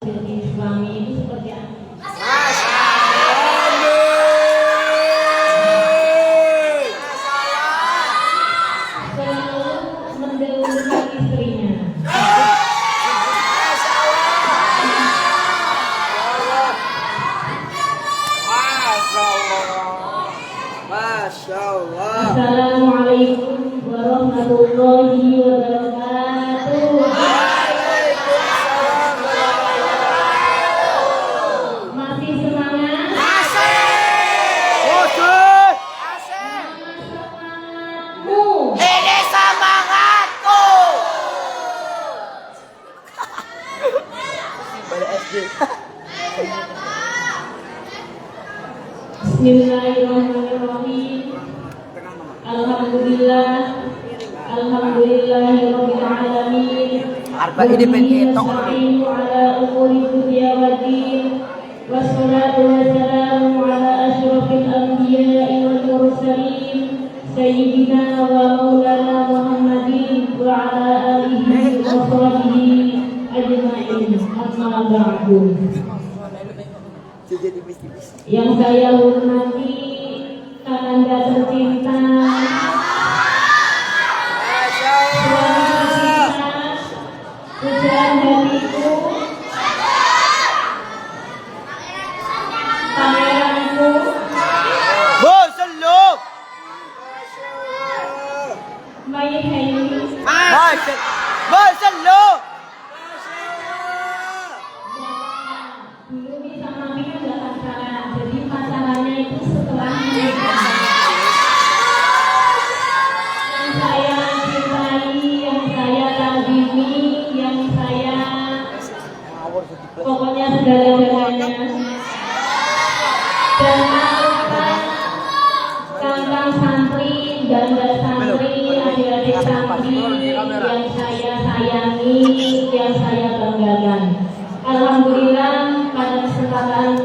Islami itu seperti apa? Selalu mendahulukan istrinya. Masya Allah. Assalamualaikum warahmatullahi wabarakatuh. Masih semangat? Semangatmu. Ini semangatku. Balik SD. Bismillahirrahmanirrahim. Alhamdulillahirabbil alamin. Ini pengetok. Nasta'inu ala umuri dunya waddin. Wassalatu wassalamu ala asyrafil anbiya'i wal mursalin. Sayyidina wa maulana Muhammadin wa ala alihi wa sahbihi ajma'in. Amma ba'du. Yang saya hormati kakanda tercinta, suami kita, pujaan hatiku, pangeranku, Mai Haini. Dulu bisa mami kan gak pacaran, jadi pacarannya itu setelah menikah. Yang saya cintai, yang saya kagumi, yang saya pokoknya segala-galanya. Dan kakak santri dan mbak santri, adik-adik santri yang saya sayangi, yang saya banggakan. Alhamdulillah pada kesempatan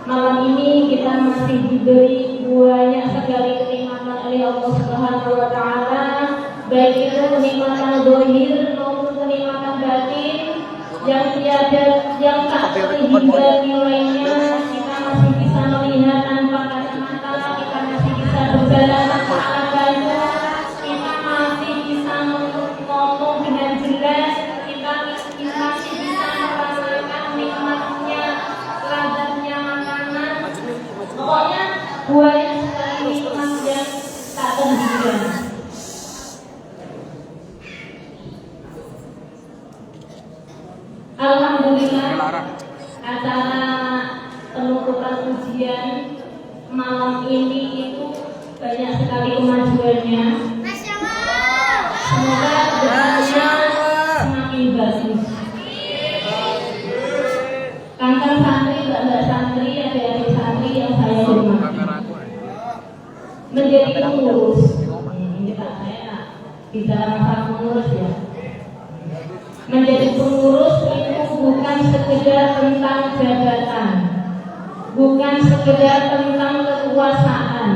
malam ini kita masih diberi banyak sekali kenikmatan oleh Allah Subhanahu wa taala, baik itu kenikmatan zahir maupun kenikmatan batin yang tiada yang tak terhingga nilainya. Kita masih bisa melihat tanpa kacamata, kita masih bisa berjalan tanpa alat bantu, kita masih bisa ngomong dengan jelas, kita masih bisa merasakan nikmatnya, lazatnya makanan. Pokoknya banyak sekali nikmat yang tak terhingga. Alhamdulillah, acara penutupan ujian malam ini itu banyak sekali kemajuannya. Semoga berjalannya semakin bagus. Kakak santri, mbak santri, adik-adik santri yang saya hormati, menjadi pengurus. Ini Pak, saya bicara masalah pengurus ya. Menjadi pengurus itu bukan sekedar tentang jabatan, bukan sekedar tentang kekuasaan,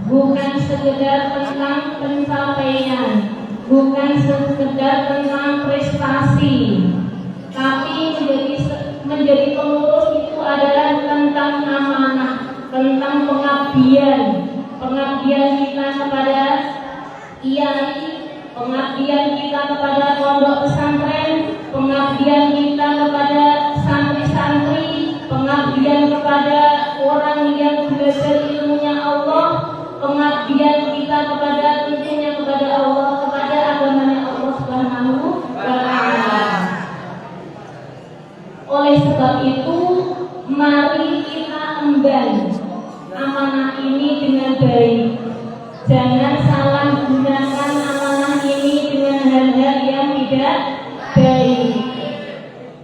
bukan sekedar tentang pencapaian, bukan sekedar tentang prestasi, tapi menjadi pengurus itu adalah tentang amanah, tentang pengabdian kita kepada kiai, pengabdian kita kepada pondok pesantren, pengabdian kita kepada santri-santri, pengabdian kepada orang yang belajar ilmunya Allah, pengabdian kita kepada tentunya kepada Allah, kepada agamanya Allah Subhanahu wa taala. Oleh sebab itu, mari kita emban amanah ini dengan baik. Jangan salah gunakan amanah ini dengan hal-hal yang tidak baik.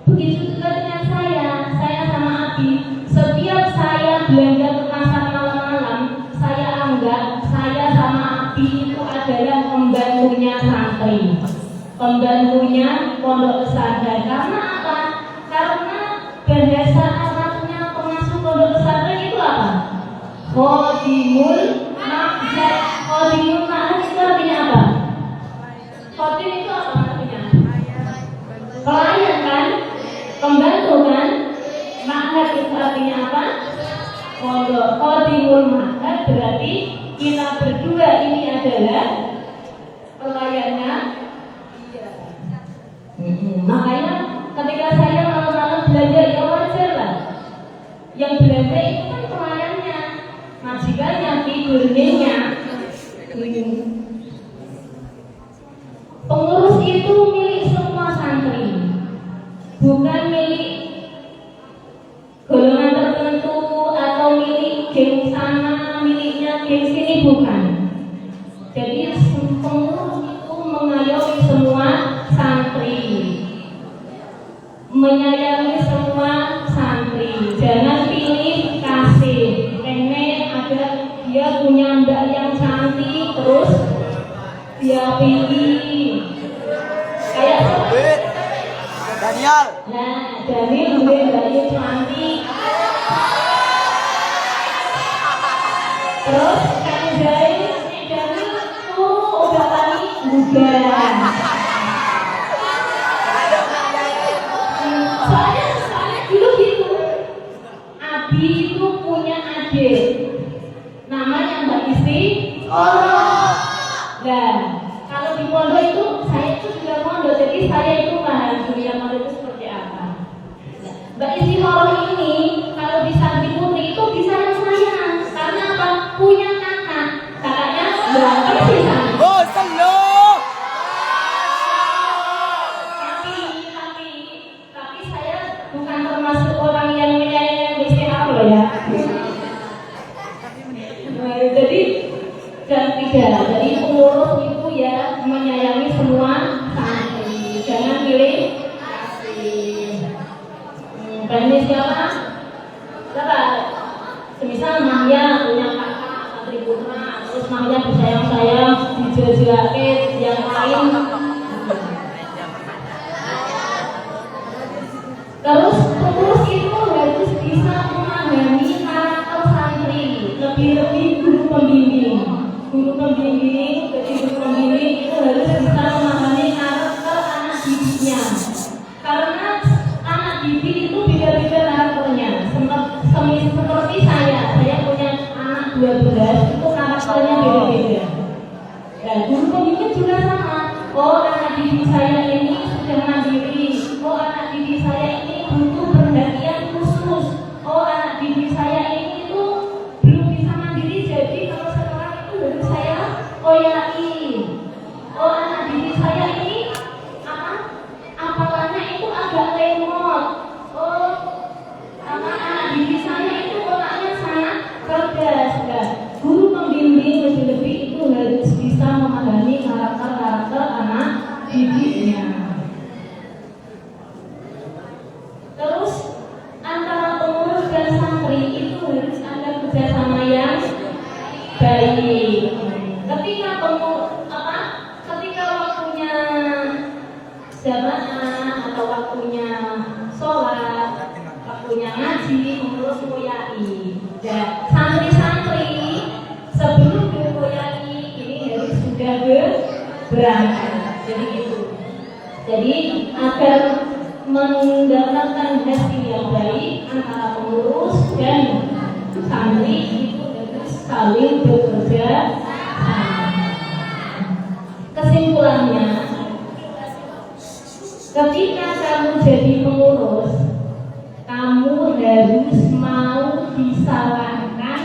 Begitu juga dengan saya sama Abi. Setiap saya belanja ke pasar malam-malam, saya anggap saya sama Abi itu adalah pembantunya santri, pembantunya pondok pesantren. Karena apa? Karena bahasa Arabnya pengasuh pondok pesantren itu apa? Khodimul Ma'had. Khodimul Ma'had itu artinya apa? Khodim itu apa artinya? pondok Qadimul Ma'had, berarti kita berdua ini adalah pelayannya. Makanya ketika saya malam-malam belanja, ya wajar lah. Yang belanja itu kan pelayannya, majikannya, tidurnya. Pengurus itu milik semua santri, bukan milik golongan tertentu atau milik geng sana, miliknya geng sini, bukan. Jadi pengurus itu mengayomi semua santri, menyayangi semua santri. Jangan pilih kasih, pengen ada dia punya mbak yang cantik terus dia pilih kayak Daniel. nah Daniel udah mbaknya cantik, terus kan Daniel tuh udah kali bukan. Soalnya dulu gitu, Abi itu punya adik namanya Mbak Isti. Dan kalau di pondok itu saya itu juga pondok, jadi saya itu paham dunia pondok itu seperti apa. Mbak Isti ini kalau di santri putri itu bisa yang sayang, karena apa? Punya kakaknya berapa sih sana? Oh, selalu. Tapi saya bukan termasuk orang yang menyayangi istihar loh ya. Jadi dan tidak, jadi pengurus itu ya menyayangi semua santri, jangan pilih kasih. Ini siapa? Siapa? Semisal Mahya punya kakak santri putra, terus Mahya disayang-sayang, dijajahkan yang lain. Terus pengurus itu harus bisa memahami karakter santri, lebih-lebih guru pembimbing. Guru pembimbing, jadi guru pembimbing itu harus bisa memahami karakter anak didiknya. Karena anak didik itu beda-beda karakternya. Seperti saya punya anak 12, itu karakternya beda-beda. Dan guru pembimbing juga sama. Oh, anak didik saya ini sudah mandiri. Oh, anak didik saya ini butuh perhatian khusus. Oh, anak didik saya ini itu belum bisa mandiri, jadi kalau sekarang itu harus saya koyain. Oh, anak didik saya ini apalanya itu agak lemot. Oh, anak didik saya itu otaknya sangat cerdas. Dan guru pembimbing lebih-lebih itu harus bisa memahami karakter anak didiknya. Terus antara pengurus dan santri itu harus ada kerjasama yang baik. Ketika waktunya jamaah atau waktunya sholat, waktunya ngaji, pengurus ngoyai. Dan santri-santri sebelum ngoyai ini harus sudah berangkat. Jadi gitu. Jadi agar mendapatkan hasil yang baik antara pengurus dan santri itu harus saling bekerja sama. Kesimpulannya, ketika kamu jadi pengurus, kamu harus mau disalahkan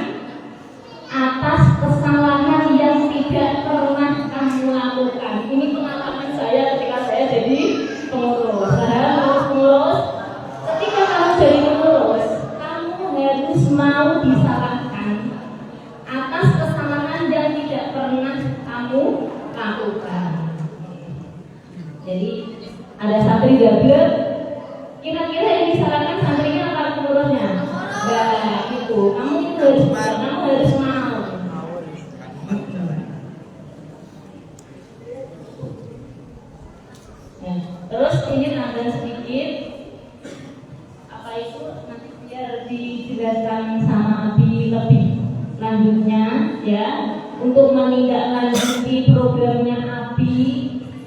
atas kesalahan yang tidak pernah kamu lakukan. Ini pengalaman saya ketika saya jadi pengurus. Ketika kamu jadi pengurus, kamu harus mau disalahkan atas kesalahan yang tidak pernah kamu lakukan. Jadi ada santri gagal, kira-kira yang disalahkan santrinya apa pengurusnya? Enggak gitu. Kamu harus mau. Ya, terus ini tambah sedikit apa itu nanti biar dijelaskan sama Abi lebih lanjutnya ya, untuk menindaklanjuti programnya Abi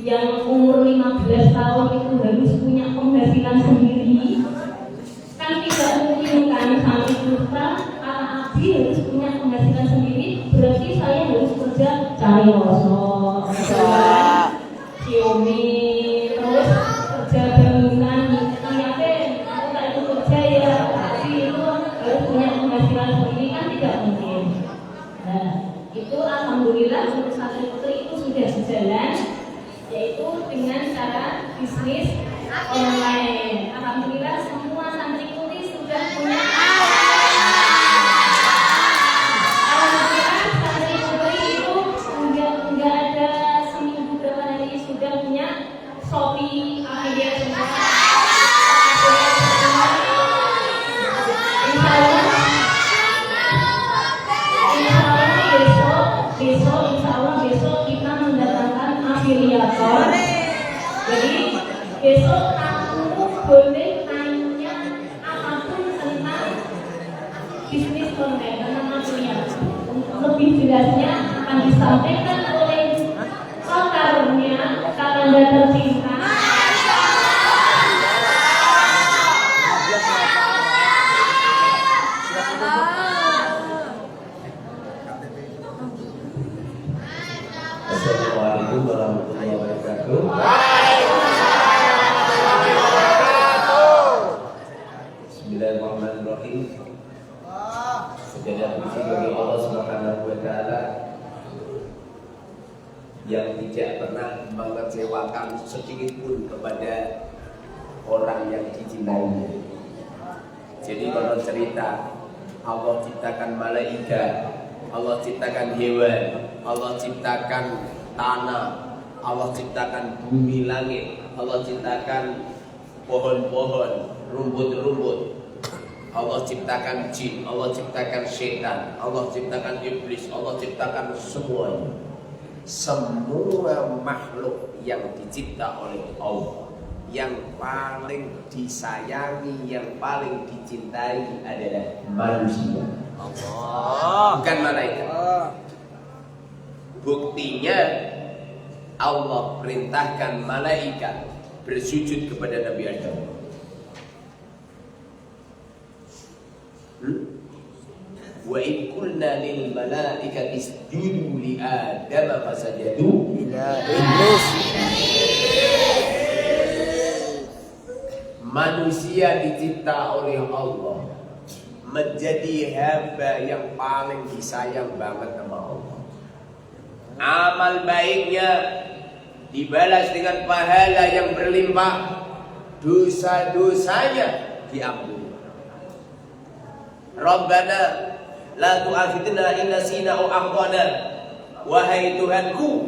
yang umur 15 tahun itu harus punya penghasilan sendiri. Kan tidak mungkin kan sampai putra anak ngosok, ciumi, terus kerja bangunan, niatnya aku tak itu kerja ya, tapi itu harus punya penghasilan sendiri kan tidak mungkin. Nah, itu alhamdulillah untuk santri putri itu sudah berjalan, yaitu dengan cara bisnis online. Alhamdulillah semua santri putri sudah punya. Alhamdulillah santri putri itu enggak ada seminggu berapa hari sudah punya Shopee, affiliate semua. Besok kita mendatangkan afiliator. Jadi besok kamu boleh tanya apapun tentang bisnis online tentang afiliator. Lebih jelasnya akan disampaikan oleh pakarnya, kakanda tercinta. Assalamualaikum warahmatullahi wabarakatuh. Bismillahirrahmanirrahim. Segala puji bagi Allah Subhanahu wa taala yang tidak pernah mengecewakan sedikit pun kepada orang yang dicintainya. Jadi kalau cerita Allah ciptakan malaikat, Allah ciptakan hewan, Allah ciptakan tanah, Allah ciptakan bumi langit, Allah ciptakan pohon-pohon, rumput-rumput, Allah ciptakan jin, Allah ciptakan syaitan, Allah ciptakan iblis, Allah ciptakan semuanya. Semua makhluk yang dicipta oleh Allah, yang paling disayangi, yang paling dicintai adalah manusia. Allah, bukan malaikat. Buktinya Allah perintahkan malaikat bersujud kepada Nabi Adam. Wa in qulna lil malaikati isjudu li Adam fasajadu illa iblis. Manusia dicipta oleh Allah menjadi hamba yang paling disayang banget sama Allah. Amal baiknya dibalas dengan pahala yang berlimpah, dosa-dosanya diampuni. Rabbana la tu'akhidna in nasina aw akhtana. Wahai Tuhanku,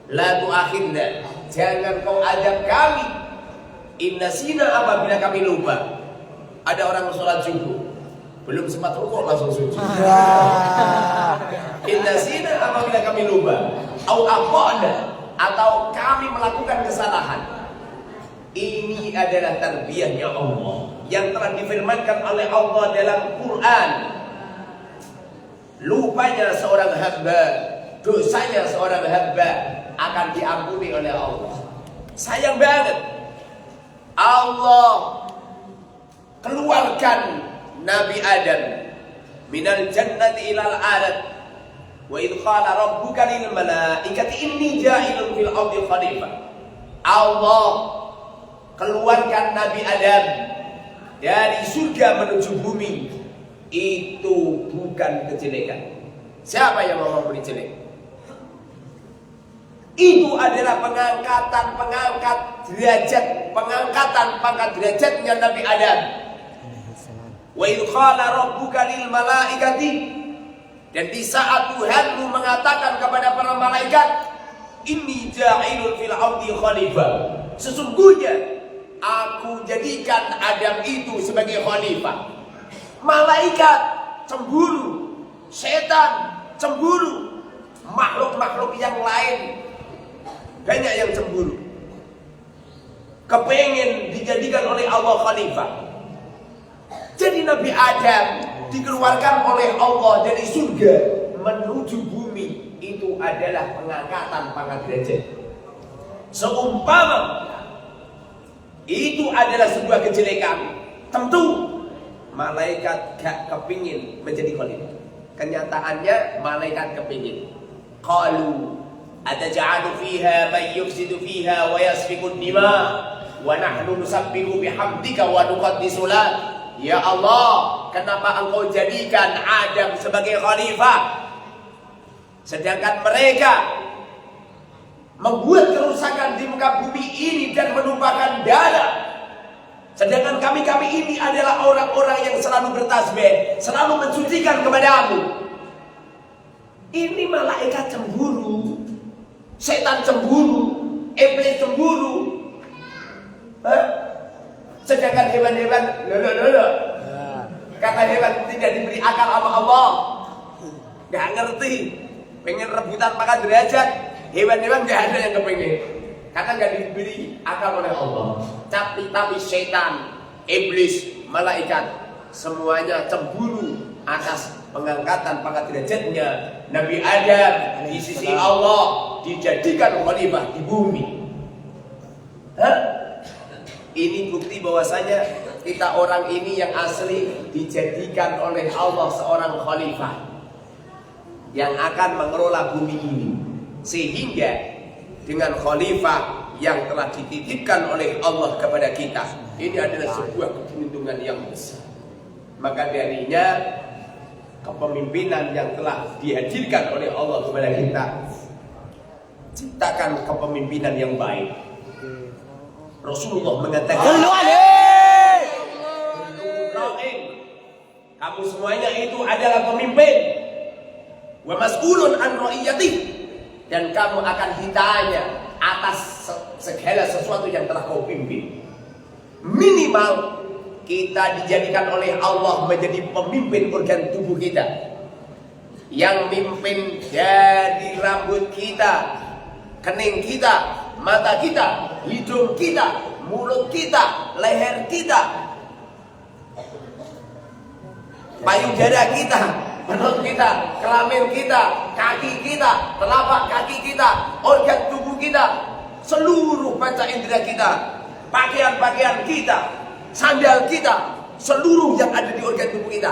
la tu'akhidna, jangan kau azab kami in nasina, apabila kami lupa. Ada orang sholat subuh belum sempat rukuk langsung sujud. In nasina, apabila kami lupa, aw akhtana, atau kami melakukan kesalahan. Ini adalah tarbiyahnya Allah yang telah difirmankan oleh Allah dalam Quran. Lupanya seorang hamba, dosanya seorang hamba akan diampuni oleh Allah. Sayang banget Allah keluarkan Nabi Adam minal jannati ilal arad. Wa idh qala rabbuka lil malaikati inni ja'ilun fil ardi khalifah. Allah keluarkan Nabi Adam dari surga menuju bumi. Itu bukan kejelekan. Siapa yang mau memberi jelek? Itu adalah pengangkatan pangkat derajatnya Nabi Adam. Wa idh qala rabbuka lil malaikati, dan di saat Tuhanmu mengatakan kepada para malaikat, inni ja'ilun fil ardi khalifah, sesungguhnya aku jadikan Adam itu sebagai khalifah. Malaikat cemburu, setan cemburu, makhluk-makhluk yang lain banyak yang cemburu, kepengen dijadikan oleh Allah khalifah. Jadi Nabi Adam dikeluarkan oleh Allah dari surga menuju bumi. Itu adalah pengangkatan pangkat derajat. Seumpama itu adalah sebuah kejelekan, tentu malaikat gak kepingin menjadi khalifah. Kenyataannya malaikat kepingin. Qalu ataj'alu fiha man yufsidu fiha wa yasfiku ad-dima wa nahnu nusabbihu bihamdika wa nuqaddisu lak. Ya Allah, kenapa Engkau jadikan Adam sebagai khalifah sedangkan mereka membuat kerusakan di muka bumi ini dan menumpahkan darah, sedangkan kami ini adalah orang-orang yang selalu bertasbih, selalu mensucikan kepadamu. Ini malaikat cemburu, setan cemburu, iblis cemburu. Sedangkan hewan-hewan, kata hewan tidak diberi akal sama Allah, nggak ngerti, pengen rebutan makan derajat. Hewan-hewan nggak ada yang kepengen, karena nggak diberi akal oleh Allah. Tapi setan, iblis, malaikat, semuanya cemburu atas pengangkatan pangkat derajatnya Nabi Adam di sisi Allah, dijadikan khalifah di bumi. Ini bukti bahwasanya kita orang ini yang asli dijadikan oleh Allah seorang khalifah yang akan mengelola bumi ini, sehingga dengan khalifah yang telah dititipkan oleh Allah kepada kita, ini adalah sebuah keberuntungan yang besar. Maka darinya kepemimpinan yang telah dihadirkan oleh Allah kepada kita, ciptakan kepemimpinan yang baik. Rasulullah mengatakan, kamu semuanya itu adalah pemimpin, wa mas'ulun an ra'iyati, dan kamu akan ditanya atas segala sesuatu yang telah kau pimpin. Minimal kita dijadikan oleh Allah menjadi pemimpin organ tubuh kita, yang mimpin dari rambut kita, kening kita, mata kita, hidung kita, mulut kita, leher kita, payudara kita, perut kita, kelamin kita, kaki kita, telapak kaki kita, organ tubuh kita, seluruh panca indera kita, pakaian-pakaian kita, sandal kita, seluruh yang ada di organ tubuh kita,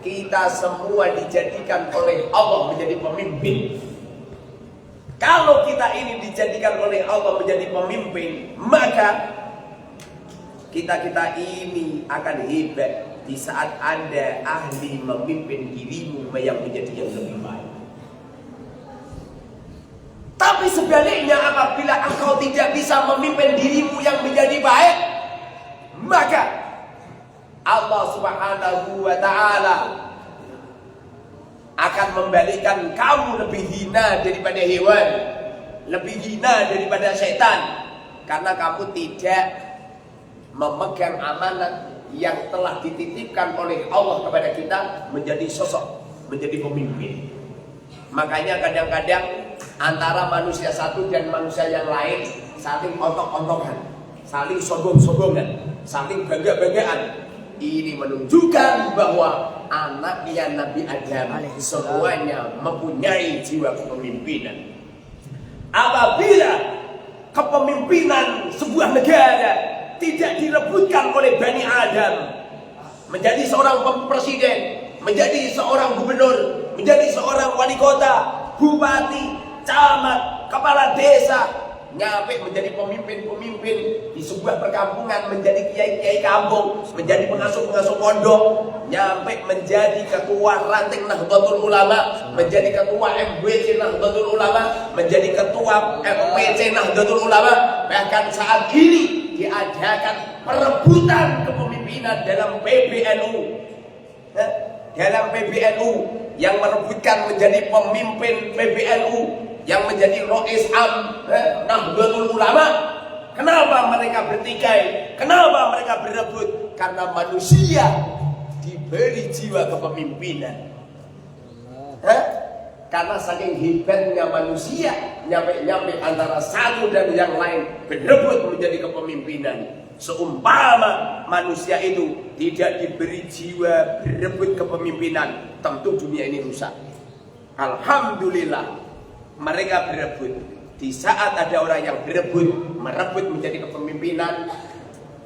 kita semua dijadikan oleh Allah menjadi pemimpin. Kalau kita ini dijadikan oleh Allah menjadi pemimpin, maka kita ini akan hebat di saat Anda ahli memimpin dirimu yang menjadi yang lebih baik. Tapi sebaliknya, apabila engkau tidak bisa memimpin dirimu yang menjadi baik, maka Allah Subhanahu wa ta'ala akan membalikkan kamu lebih hina daripada hewan, lebih hina daripada setan, karena kamu tidak memegang amanat yang telah dititipkan oleh Allah kepada kita menjadi sosok, menjadi pemimpin. Makanya kadang-kadang antara manusia satu dan manusia yang lain saling ontok-ontokan, saling sombong-sombongan, saling bangga-banggaan. Ini menunjukkan bahwa anaknya Nabi Adam semuanya mempunyai jiwa kepemimpinan. Apabila kepemimpinan sebuah negara tidak direbutkan oleh Bani Adam, menjadi seorang presiden, menjadi seorang gubernur, menjadi seorang wali kota, bupati, camat, kepala desa, nyampe menjadi pemimpin-pemimpin di sebuah perkampungan, menjadi kiai-kiai kampung, menjadi pengasuh-pengasuh pondok, nyampe menjadi ketua ranting Nahdlatul Ulama, menjadi ketua MBC Nahdlatul Ulama, menjadi ketua MPC Nahdlatul Ulama. Bahkan saat ini diadakan perebutan kepemimpinan dalam PBNU. Dalam PBNU yang merebutkan menjadi pemimpin PBNU, yang menjadi Rois Am Nahdlatul Ulama. Kenapa mereka bertikai? Kenapa mereka berebut? Karena manusia diberi jiwa kepemimpinan. Karena saking hebatnya manusia, nyampe antara satu dan yang lain berebut menjadi kepemimpinan. Seumpama manusia itu tidak diberi jiwa berebut kepemimpinan, tentu dunia ini rusak. Alhamdulillah mereka berebut. Di saat ada orang yang merebut menjadi kepemimpinan,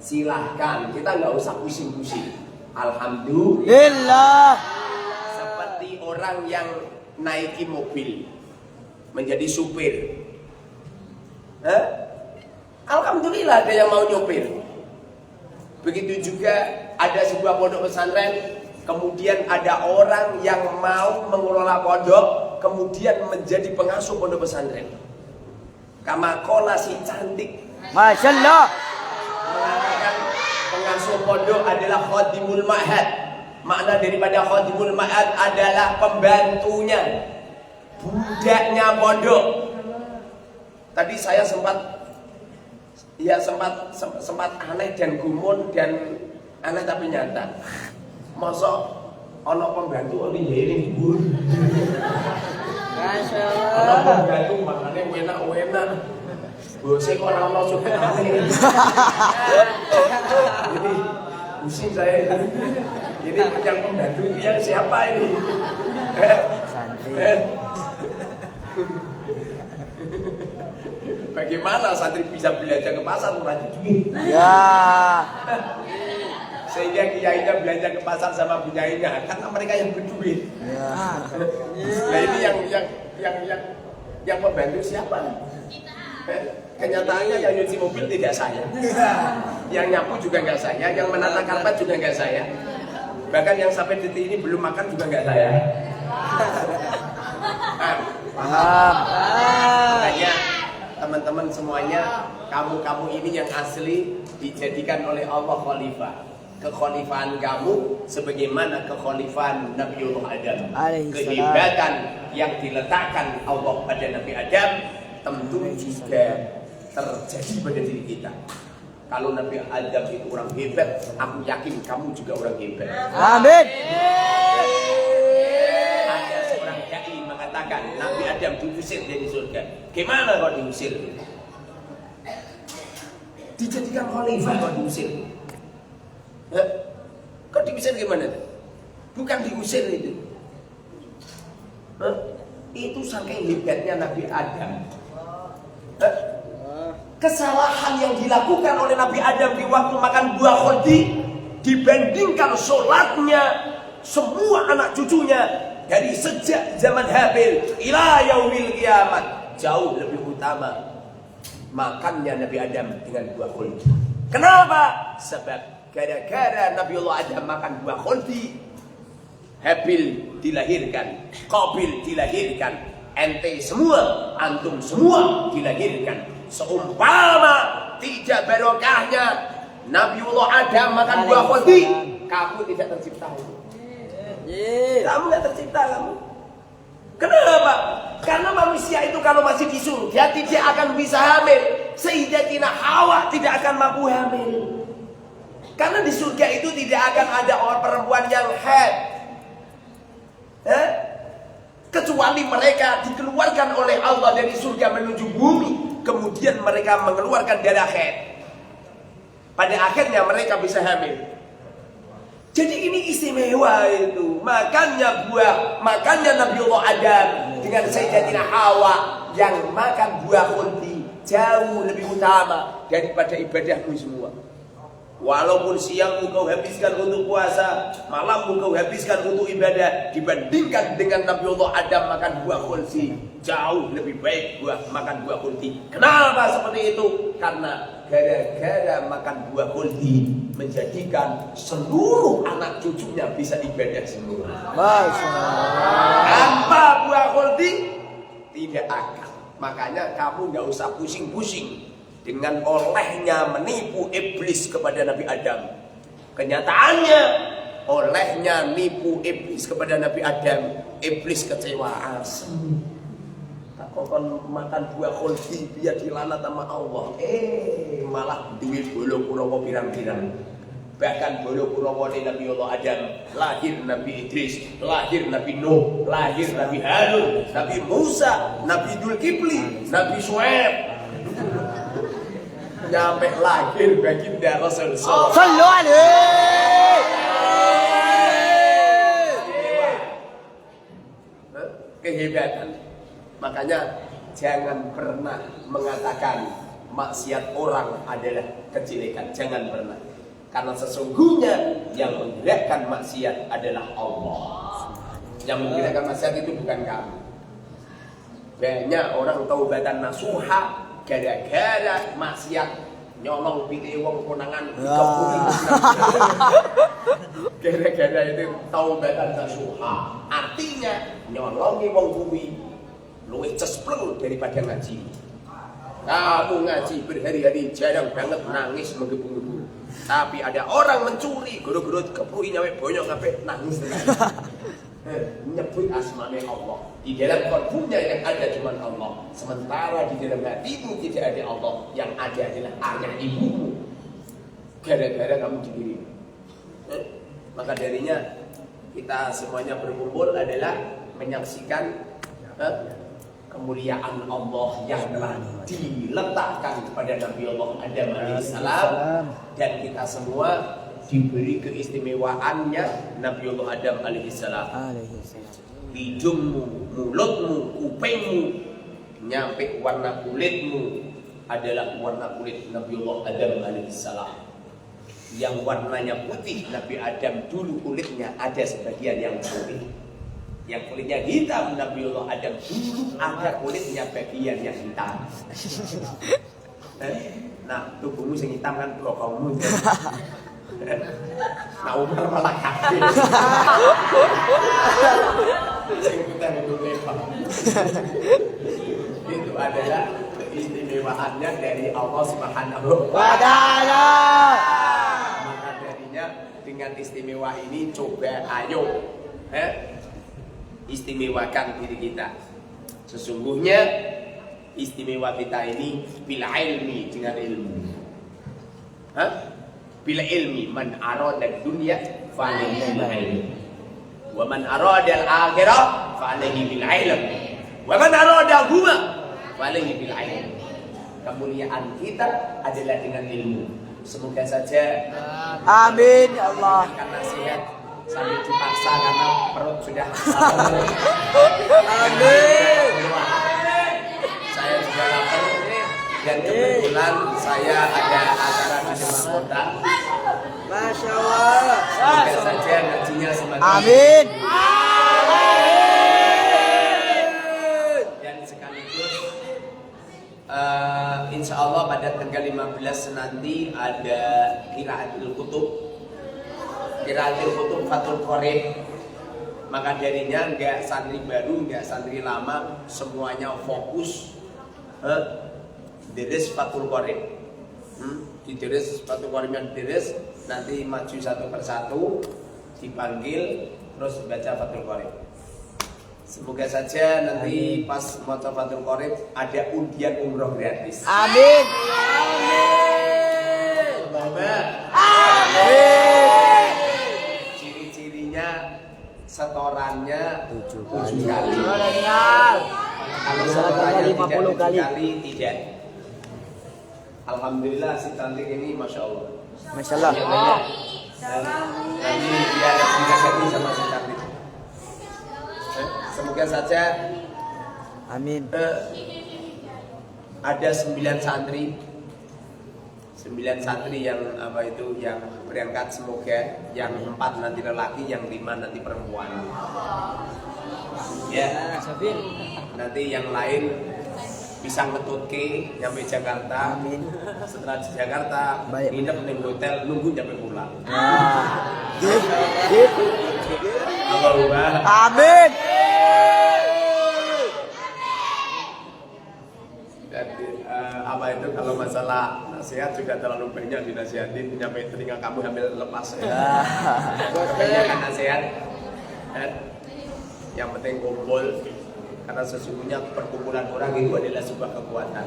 silahkan, kita nggak usah pusing-pusing. Alhamdulillah. Seperti orang yang naiki mobil, menjadi supir. Alhamdulillah ada yang mau nyupir. Begitu juga ada sebuah pondok pesantren, kemudian ada orang yang mau mengelola pondok, kemudian menjadi pengasuh pondok pesantren. Kamakola si cantik, Masya Allah. mengatakan pengasuh pondok adalah khadimul ma'had. Makna daripada khadimul ma'had adalah pembantunya, budaknya pondok. Tadi saya sempat aneh dan gumun dan aneh tapi nyata. Masa ono pembantu oli ngiring bur. Masya Ono Allah. pembantu makane enak-enak. Bose kok ora ono supirane. Jadi pusing saya itu. Ini yang pembantu yang siapa ini? Bagaimana santri bisa belanja ke pasar murah duit? Ya. Sehingga kiainya belanja ke pasar sama bunyainya karena mereka yang berduit. Ya. Nah ini yang membantu siapa? Kenyataannya yang nyuci mobil tidak saya, yang nyapu juga nggak saya, yang menata karpet juga nggak saya, bahkan yang sampai detik ini belum makan juga nggak saya. Paham. Makanya teman-teman semuanya, kamu ini yang asli dijadikan oleh Allah khalifah. Kekhalifahan kamu sebagaimana kekhalifahan Nabiullah Adam. Kehebatan yang diletakkan Allah pada Nabi Adam tentu juga terjadi pada diri kita. Kalau Nabi Adam itu orang hebat, aku yakin kamu juga orang hebat. Amin. Ada seorang dai mengatakan Nabi Adam diusir dari surga. Gimana kok diusir? Dijadikan khalifah kok diusir? Kok diusir gimana? Bukan diusir itu. Itu saking hebatnya Nabi Adam. Kesalahan yang dilakukan oleh Nabi Adam di waktu makan buah khuldi dibandingkan sholatnya semua anak cucunya dari sejak zaman Habil ila yaumil kiamat jauh lebih utama makannya Nabi Adam dengan buah khuldi. Kenapa? Sebab gara-gara Nabiullah Adam makan buah khuldi, Habil dilahirkan, Qabil dilahirkan, ente semua, antum semua dilahirkan. Seumpama tidak barokahnya Nabiullah Adam makan buah khuldi, kamu tidak tercipta. Kamu tidak tercipta kamu. Kenapa? Karena manusia itu kalau masih di surga tidak akan bisa hamil. Sayyidatina Hawa tidak akan mampu hamil. Karena di surga itu tidak akan ada orang perempuan yang haid. Kecuali mereka dikeluarkan oleh Allah dari surga menuju bumi, kemudian mereka mengeluarkan darah haid. Pada akhirnya mereka bisa hamil. Jadi ini istimewa itu. Makannya Nabiullah Adam dengan Sayyidatina Hawa yang makan buah khuldi jauh lebih utama daripada ibadahmu semua. Walaupun siangmu kau habiskan untuk puasa, malammu kau habiskan untuk ibadah, dibandingkan dengan Nabiullah Adam makan buah khuldi, jauh lebih baik makan buah khuldi. Kenapa seperti itu? Karena gara-gara makan buah khuldi menjadikan seluruh anak cucunya bisa ibadah semua. Tanpa buah khuldi tidak akan. Makanya kamu nggak usah pusing-pusing dengan olehnya menipu iblis kepada Nabi Adam. Kenyataannya olehnya nipu iblis kepada Nabi Adam, iblis kecewa asem. Tak kon makan buah khuldi biar dilanat sama Allah. Malah duwe bolo Kurawa pirang-pirang. Bahkan bolo Kurawa Nabiullah Adam, lahir Nabi Idris, lahir Nabi Nuh, lahir Nabi Harun, Nabi Musa, Nabi Dzulkifli, Nabi Syuaib. Nyampe lahir baginda Rasul Sallu alaihi. Kehebatan. Makanya jangan pernah mengatakan maksiat orang adalah kejelekan. Jangan pernah. Karena sesungguhnya yang menggerakkan maksiat adalah Allah. Yang menggerakkan maksiat itu bukan kamu. Banyak orang taubatan nasuha gara-gara maksiat nyolong pite wong konangan dikepuri. Gara-gara itu taubatan nasuha. Artinya nyolongi wong kuwi luwih cespleng daripada ngaji. Kamu ngaji berhari-hari jarang banget nangis menggebu-gebu. Tapi ada orang mencuri, guru-guru kepuri nyawe bonyok kabeh nangis tenan. Nyebut asmane Allah. Di dalam kalbunya yang ada cuma Allah. Sementara di dalam hatimu tidak ada Allah. Yang ada adalah ayah ibumu. Gara-gara kamu diri. Maka darinya kita semuanya berkumpul adalah menyaksikan kemuliaan Allah yang telah diletakkan kepada Nabi Allah Adam alaihissalam, dan kita semua diberi keistimewaannya Nabi Allah Adam alaihissalam. Hidungmu, mulutmu, kupingmu, nyampe warna kulitmu adalah warna kulit Nabi Allah Adam alaihissalam. Yang warnanya putih, Nabi Adam dulu kulitnya ada sebagian yang putih. Yang kulitnya hitam, Nabi Allah Adam dulu ada kulitnya bagian yang hitam. Nah, tubuhmu yang hitam kan brokongmu. Nah, Umar malah kaki. Itu adalah keistimewaannya dari Allah Subhanahu wa Ta'ala. Maka darinya dengan istimewa ini coba ayo istimewakan diri kita. Sesungguhnya istimewa kita ini bil ilmi, dengan ilmu. Bil ilmi, man arada dunya fa alaihi bil ilmi, wa man arada al akhirah fa alaihi bil ilm, wa man arada huma fa alaihi bil ilm. Kemuliaan kita adalah dengan ilmu. Semoga saja Amin ya Allah. Karena sehat sambil dipaksa karena perut sudah Amin. Saya juga lapar dan kebetulan saya ada acara di Demak Kota. Masya Allah. Semoga saja ngajinya semakin Amin. dan sekaligus insya Allah pada tanggal 15 nanti ada Qiraatul Kutub. Qiraatul Kutub Fathul Qorib. Maka darinya enggak santri baru, enggak santri lama, semuanya fokus deres Fathul Qorib. Dideres Fathul Qorib yang deres, nanti maju satu persatu, dipanggil, terus baca Fathul Qorib. Semoga saja nanti pas baca Fathul Qorib ada undian umroh gratis. Amin. Amin. Ciri-cirinya setorannya 7 kali. Kalau setorannya 50 kali tidak. Alhamdulillah si cantik ini Masya Allah. Masya Allah. Nanti dia ada dikasih sama si cantik. Semoga saja Amin. ada 9 santri yang yang berangkat, semoga yang 4 nanti lelaki, yang 5 nanti perempuan. Ya, nanti yang lain bisa ngetutke nyampe Jakarta. Amin. Setelah di Jakarta nginep di hotel nunggu nyampe pulang. Allahumma Amin. dan itu kalau masalah nasihat juga terlalu banyak dinasihatin nyampe telinga kamu hampir lepas ya. Kebanyakan nasihat. Yang penting kumpul, karena sesungguhnya perkumpulan orang itu adalah sebuah kekuatan.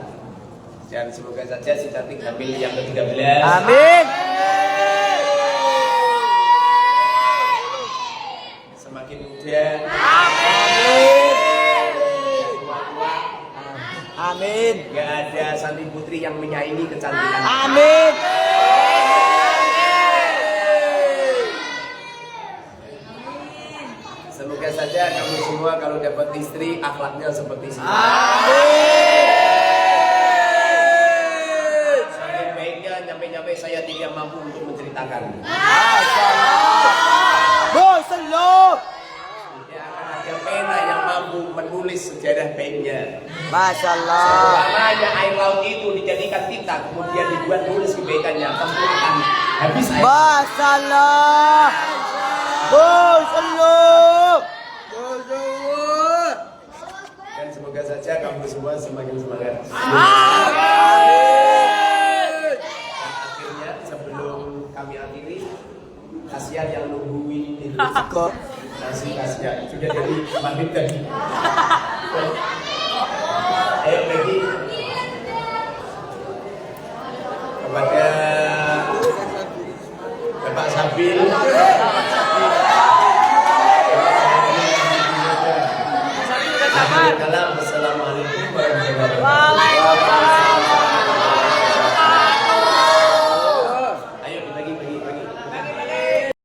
Dan semoga saja si cantik hamil yang ke-13. Amin. Semakin muda. Amin. Amin. Gak ada santri putri yang menyaingi kecantikan. Amin. Semoga saja kamu semua kalau dapat istri akhlaknya seperti sini. Amin. Saking baiknya nyampe-nyampe saya tidak mampu untuk menceritakan. Bosan lo. Tidak akan ada pena yang mampu menulis sejarah baiknya. Masya Allah. Selamanya air laut itu dijadikan tinta, kemudian dibuat tulis kebaikannya, tentu akan habis air. Masya Allah. Masya Allah. Masya Allah. Dan semoga saja kamu semua semakin semangat. Amin. Dan akhirnya sebelum kami akhiri, kasihan yang nungguin ini. Kok? Kasihan sudah jadi maghrib tadi. Ayo pergi kepada Bapak Sabil.